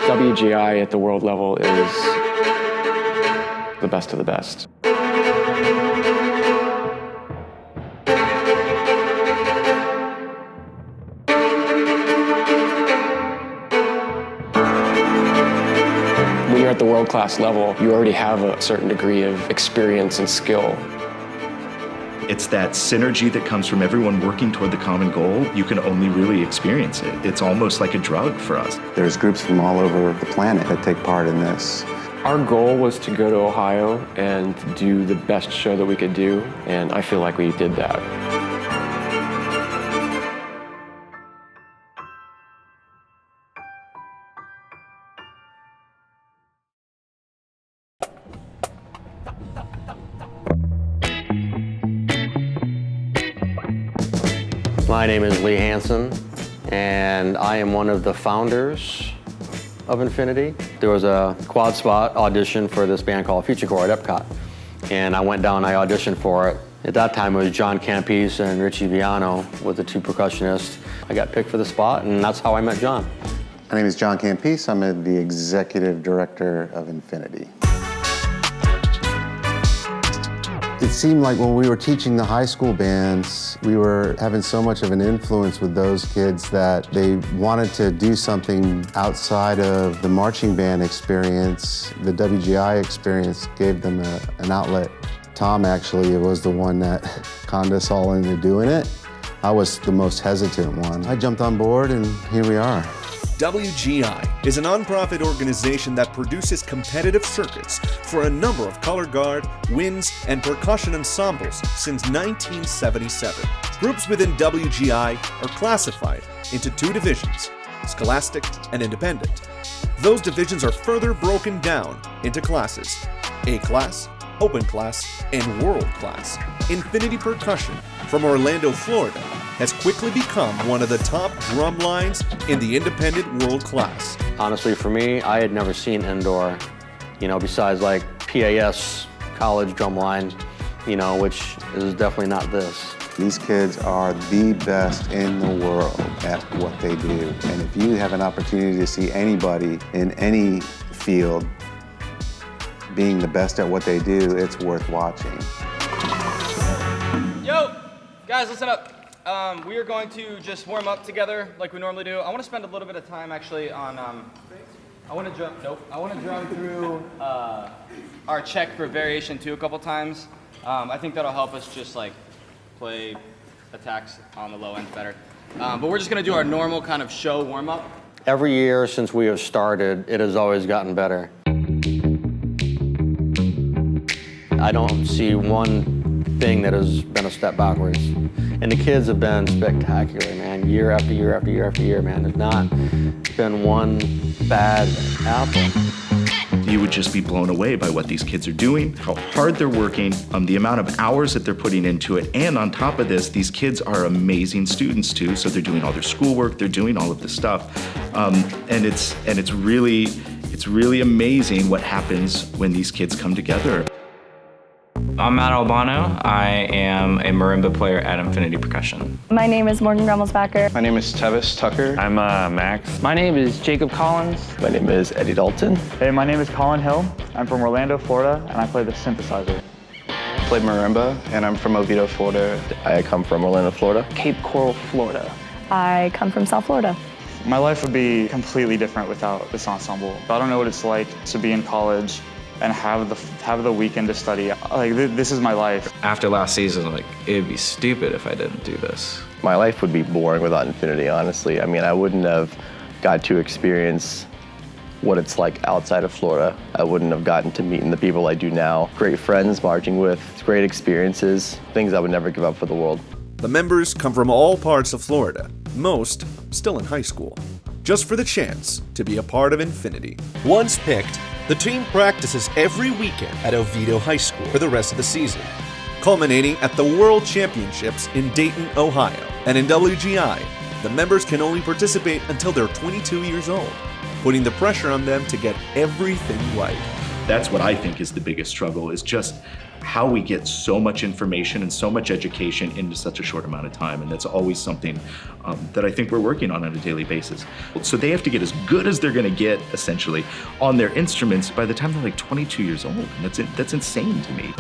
WGI at the world level is the best of the best. When you're at the world-class level, you already have a certain degree of experience and skill. It's that synergy that comes from everyone working toward the common goal. You can only really experience it. It's almost like a drug for us. There's groups from all over the planet that take part in this. Our goal was to go to Ohio and do the best show that we could do, and I feel like we did that. My name is Lee Hansen, and I am one of the founders of Infinity. There was a quad spot audition for this band called Future Core at Epcot, and I went down, I auditioned for it. At that time, it was John Campese and Richie Viano with the two percussionists. I got picked for the spot, and that's how I met John. My name is John Campese. I'm the executive director of Infinity. It seemed like when we were teaching the high school bands, we were having so much of an influence with those kids that they wanted to do something outside of the marching band experience. The WGI experience gave them an outlet. Tom actually was the one that conned us all into doing it. I was the most hesitant one. I jumped on board and here we are. WGI is a nonprofit organization that produces competitive circuits for a number of color guard, winds, and percussion ensembles since 1977. Groups within WGI are classified into two divisions, Scholastic and Independent. Those divisions are further broken down into classes: A class, Open class, and World class. Infinity Percussion from Orlando, Florida, has quickly become one of the top drum lines in the independent world class. Honestly, for me, I had never seen indoor, besides like PAS, college drumline, which is definitely not this. These kids are the best in the world at what they do. And if you have an opportunity to see anybody in any field being the best at what they do, it's worth watching. Yo, guys, listen up. We are going to just warm up together like we normally do. I want to spend a little bit of time actually on, I want to drum through our check for variation 2 a couple times. I think that'll help us just like play attacks on the low end better. But we're just going to do our normal kind of show warm up. Every year since we have started, it has always gotten better. I don't see one thing that has been a step backwards. And the kids have been spectacular, man. Year after year after year after year, man. There's not been one bad apple. You would just be blown away by what these kids are doing, how hard they're working, the amount of hours that they're putting into it. And on top of this, these kids are amazing students too. So they're doing all their schoolwork, they're doing all of this stuff. And it's really amazing what happens when these kids come together. I'm Matt Albano. I am a marimba player at Infinity Percussion. My name is Morgan Gremmelsbacher. My name is Tevis Tucker. I'm Max. My name is Jacob Collins. My name is Eddie Dalton. Hey, my name is Colin Hill. I'm from Orlando, Florida, and I play the synthesizer. I play marimba, and I'm from Oviedo, Florida. I come from Orlando, Florida. Cape Coral, Florida. I come from South Florida. My life would be completely different without this ensemble. I don't know what it's like to be in college and have the weekend to study. Like, this is my life. After last season, it'd be stupid if I didn't do this. My life would be boring without Infinity, honestly. I mean, I wouldn't have got to experience what it's like outside of Florida. I wouldn't have gotten to meeting the people I do now. Great friends marching with, great experiences, things I would never give up for the world. The members come from all parts of Florida, most still in high school, just for the chance to be a part of Infinity. Once picked, the team practices every weekend at Oviedo High School for the rest of the season, culminating at the World Championships in Dayton, Ohio. And in WGI, the members can only participate until they're 22 years old, putting the pressure on them to get everything right. That's what I think is the biggest struggle, is just how we get so much information and so much education into such a short amount of time. And that's always something that I think we're working on a daily basis. So they have to get as good as they're gonna get, essentially, on their instruments by the time they're like 22 years old. And that's insane to me.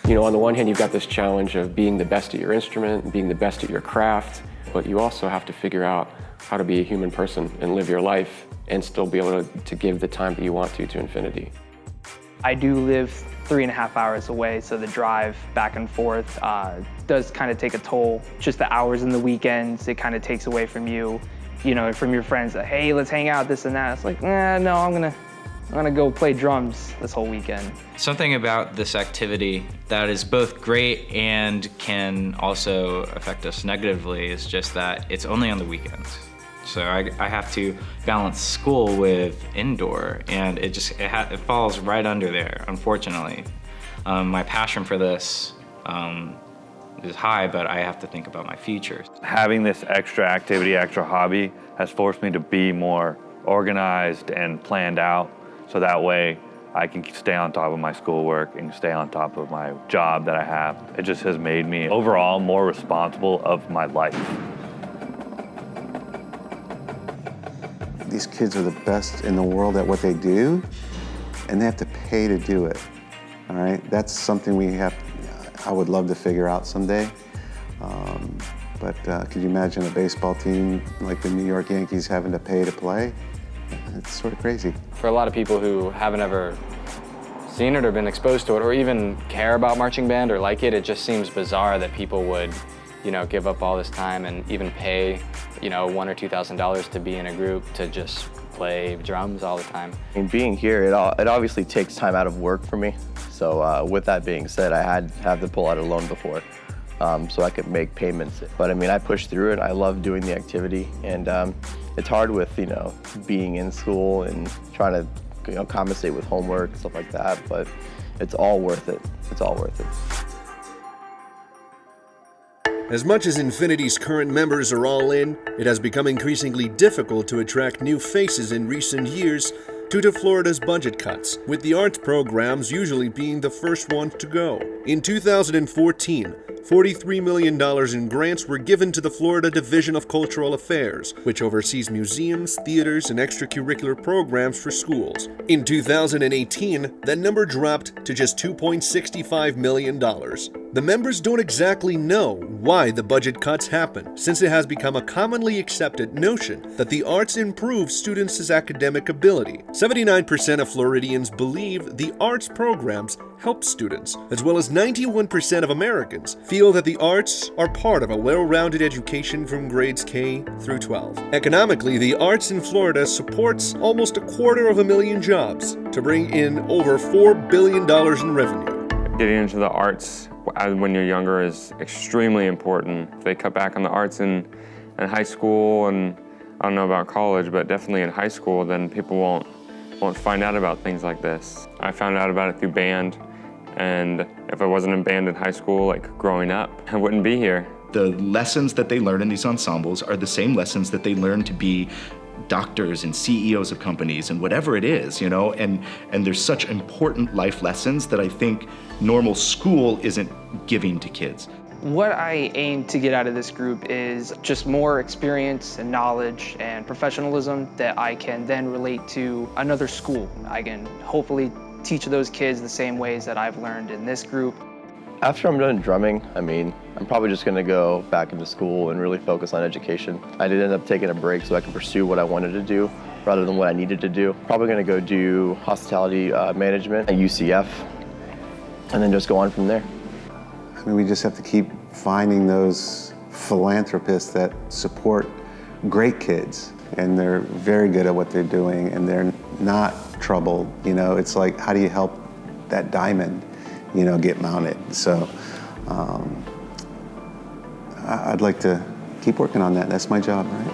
You know, on the one hand, you've got this challenge of being the best at your instrument, being the best at your craft, but you also have to figure out how to be a human person and live your life and still be able to give the time that you want to Infinity. I do live 3.5 hours away, so the drive back and forth does kind of take a toll. Just the hours in the weekends, it kind of takes away from you, from your friends that, hey, let's hang out, this and that. It's like, no, I'm gonna go play drums this whole weekend. Something about this activity that is both great and can also affect us negatively is just that it's only on the weekends. So I have to balance school with indoor, and it falls right under there, unfortunately. My passion for this is high, but I have to think about my future. Having this extra activity, extra hobby has forced me to be more organized and planned out, so that way I can stay on top of my schoolwork and stay on top of my job that I have. It just has made me overall more responsible of my life. These kids are the best in the world at what they do, and they have to pay to do it, all right? That's something I would love to figure out someday. But could you imagine a baseball team like the New York Yankees having to pay to play? It's sort of crazy. For a lot of people who haven't ever seen it or been exposed to it or even care about marching band or like it, it just seems bizarre that people would, give up all this time and even pay, $1,000 or $2,000 to be in a group to just play drums all the time. And being here, it obviously takes time out of work for me. So with that being said, I had to have to pull out a loan before so I could make payments. But I mean, I pushed through it. I love doing the activity, and it's hard with being in school and trying to compensate with homework and stuff like that. But it's all worth it. It's all worth it. As much as Infinity's current members are all in, it has become increasingly difficult to attract new faces in recent years due to Florida's budget cuts, with the arts programs usually being the first ones to go. In 2014, $43 million in grants were given to the Florida Division of Cultural Affairs, which oversees museums, theaters, and extracurricular programs for schools. In 2018, that number dropped to just $2.65 million. The members don't exactly know why the budget cuts happen, since it has become a commonly accepted notion that the arts improve students' academic ability. 79% of Floridians believe the arts programs help students, as well as 91% of Americans feel that the arts are part of a well-rounded education from grades K through 12. Economically, the arts in Florida supports almost 250,000 jobs to bring in over $4 billion in revenue. Getting into the arts when you're younger is extremely important. If they cut back on the arts in high school, and I don't know about college, but definitely in high school, then people won't find out about things like this. I found out about it through band, and if I wasn't in band in high school, like growing up, I wouldn't be here. The lessons that they learn in these ensembles are the same lessons that they learn to be doctors and CEOs of companies and whatever it is, and there's such important life lessons that I think normal school isn't giving to kids. What I aim to get out of this group is just more experience and knowledge and professionalism that I can then relate to another school. I can hopefully teach those kids the same ways that I've learned in this group. After I'm done drumming, I'm probably just gonna go back into school and really focus on education. I did end up taking a break so I could pursue what I wanted to do rather than what I needed to do. Probably gonna go do hospitality management at UCF and then just go on from there. I mean, we just have to keep finding those philanthropists that support great kids, and they're very good at what they're doing, and they're not troubled. It's like, how do you help that diamond, get mounted? So I'd like to keep working on that. That's my job, right?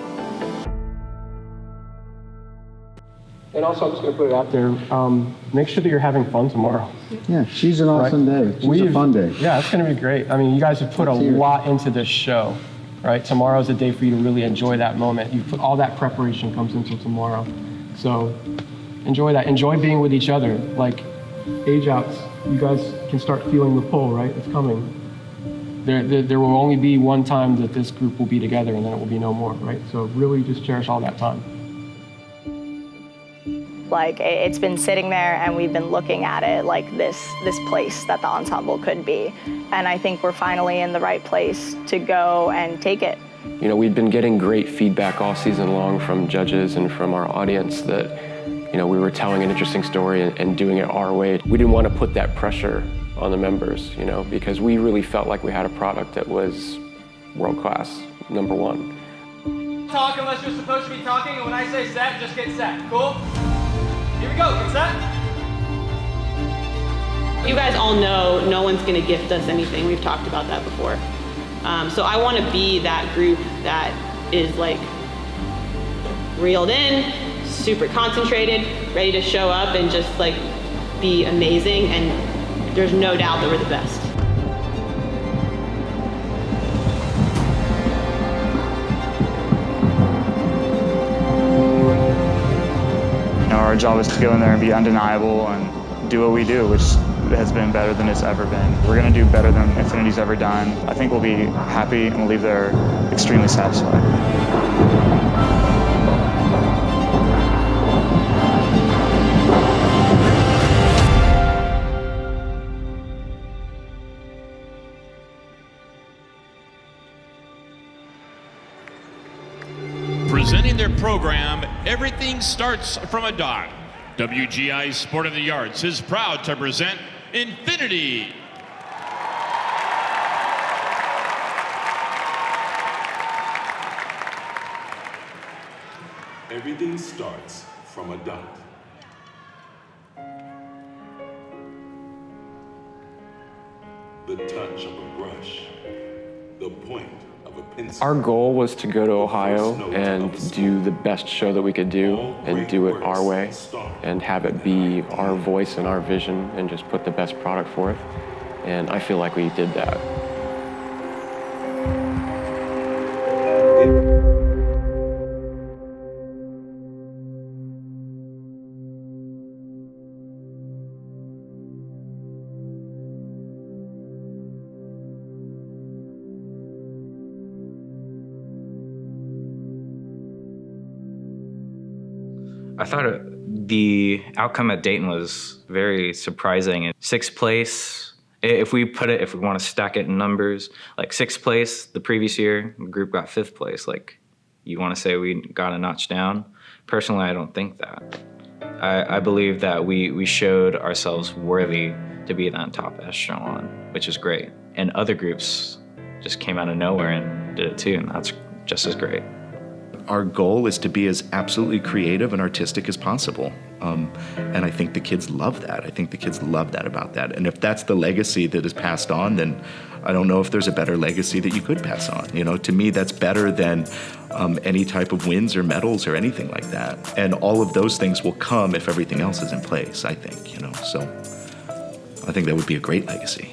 And also, I'm just going to put it out there, make sure that you're having fun tomorrow. Yeah, she's an awesome day. She's a fun day. Yeah, it's going to be great. I mean, you guys have put a lot into this show, right? Tomorrow's a day for you to really enjoy that moment. You put all that preparation comes into tomorrow. So enjoy that. Enjoy being with each other. Like, age outs, you guys can start feeling the pull, right? It's coming. There will only be one time that this group will be together, and then it will be no more, right? So really just cherish all that time. Like, it's been sitting there and we've been looking at it like this place that the ensemble could be. And I think we're finally in the right place to go and take it. You know, we've been getting great feedback all season long from judges and from our audience that, you know, we were telling an interesting story and doing it our way. We didn't want to put that pressure on the members, you know, because we really felt like we had a product that was world class, number one. Talk unless you're supposed to be talking, and when I say set, just get set. Cool? Here we go, get set. You guys all know no one's gonna gift us anything. We've talked about that before. So I wanna be that group that is like reeled in, super concentrated, ready to show up and just like be amazing, and there's no doubt that we're the best. Our job is to go in there and be undeniable and do what we do, which has been better than it's ever been. We're going to do better than Infinity's ever done. I think we'll be happy and we'll leave there extremely satisfied. Presenting their program, Everything Starts from a Dot. WGI's Sport of the Arts is proud to present Infinity. Everything starts from a dot. The touch of a brush, the point of a pencil. Our goal was to go to Ohio and do the best show that we could do and do it our way and have it be our voice and our vision and just put the best product forth. And I feel like we did that. I thought the outcome at Dayton was very surprising. Sixth place, if we want to stack it in numbers, like sixth place the previous year, the group got fifth place. Like, you want to say we got a notch down? Personally, I don't think that. I believe that we showed ourselves worthy to be that top echelon, which is great. And other groups just came out of nowhere and did it too, and that's just as great. Our goal is to be as absolutely creative and artistic as possible. And I think the kids love that. I think the kids love that about that. And if that's the legacy that is passed on, then I don't know if there's a better legacy that you could pass on. You know, to me, that's better than any type of wins or medals or anything like that. And all of those things will come if everything else is in place, I think, you know. So I think that would be a great legacy.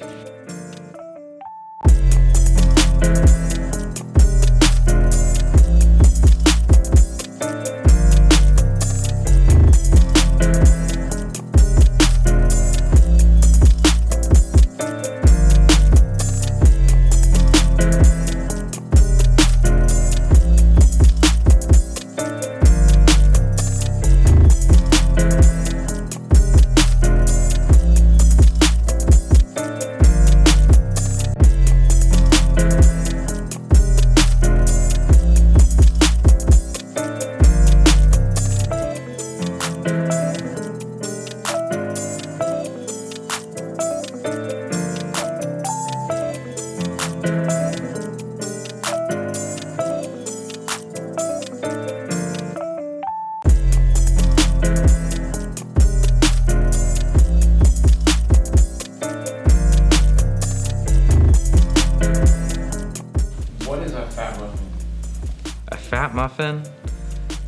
Muffin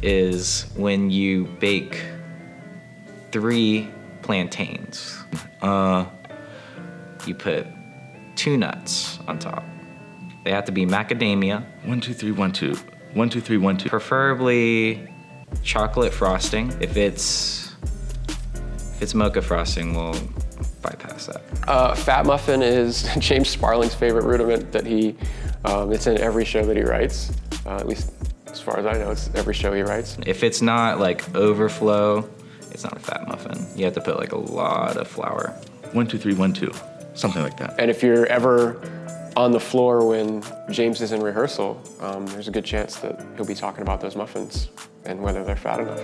is when you bake 3 plantains. You put 2 nuts on top. They have to be macadamia. 1, 2, 3, 1, 2. 1, 2, 3, 1, 2. Preferably chocolate frosting. If it's mocha frosting, we'll bypass that. Fat muffin is James Sparling's favorite rudiment that it's in every show that he writes. At least as far as I know, it's every show he writes. If it's not like overflow, it's not a fat muffin. You have to put like a lot of flour. 1, 2, 3, 1, 2. Something like that. And if you're ever on the floor when James is in rehearsal, there's a good chance that he'll be talking about those muffins and whether they're fat enough.